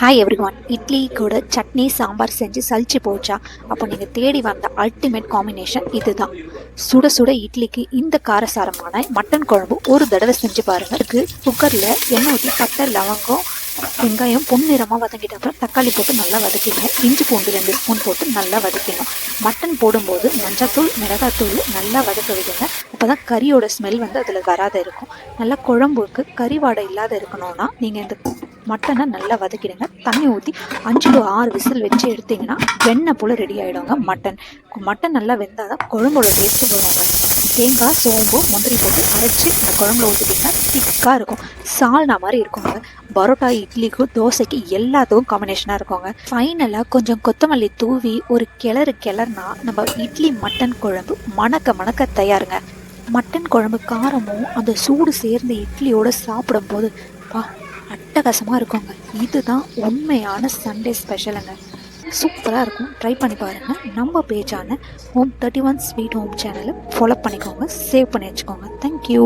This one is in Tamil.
Hi everyone. இட்லி கூட சட்னி சாம்பார் செஞ்சு சலிச்சு போச்சா? அப்போ நீங்கள் தேடி வந்த அல்டிமேட் காம்பினேஷன் இதுதான். சுட சுட இட்லிக்கு இந்த காரசாரமான மட்டன் குழம்பு ஒரு தடவை செஞ்சு பாருங்க. அதுக்கு குக்கரில் எண்ணெய் ஊற்றி பட்டை லவங்கம் வெங்காயம் பொன்னிறமாக வதக்கிட்ட அப்புறம் தக்காளி போட்டு நல்லா வதக்கிடுங்க. இஞ்சி பூண்டு 2 ஸ்பூன் போட்டு நல்லா வதக்கிடணும். மட்டன் போடும்போது மஞ்சத்தூள் மிளகாத்தூள் நல்லா வதக்க விடுங்க. அப்போ தான் கறியோட ஸ்மெல் அதில் வராத இருக்கும். நல்லா குழம்புக்கு கறி வாடை இல்லாத இருக்கணும்னா நீங்கள் இந்த மட்டனை நல்லா வதக்கிடுங்க. தண்ணி ஊற்றி 5 to 6 விசில் வச்சு எடுத்திங்கன்னா வெண்ணெய் போல் ரெடி ஆகிடுங்க. மட்டன் நல்லா வெந்தால் தான் குழம்போட டேஸ்ட்டு வருவாங்க. தேங்காய் சோம்பு முந்திரி போட்டு அரைச்சி இந்த குழம்புல ஊற்றிட்டிங்கன்னா திக்காக இருக்கும். சால்னா மாதிரி இருக்குங்க. பரோட்டா இட்லிக்கும் தோசைக்கு எல்லாத்துக்கும் காம்பினேஷனாக இருக்குங்க. ஃபைனலாக கொஞ்சம் கொத்தமல்லி தூவி ஒரு கிளறுனா நம்ம இட்லி மட்டன் குழம்பு மணக்க தயாருங்க. மட்டன் குழம்பு காரமும் அந்த சூடு சேர்ந்த இட்லியோடு சாப்பிடும்போது அட்டகாசமாக இருக்குங்க. இதுதான் உண்மையான சண்டே ஸ்பெஷலுங்க. சூப்பராக இருக்கும். ட்ரை பண்ணி பாருங்கள். நம்ம பேஜான Home 31 Sweet Home சேனலை ஃபாலோ பண்ணிக்கோங்க, சேவ் பண்ணி வச்சுக்கோங்க. தேங்க்யூ.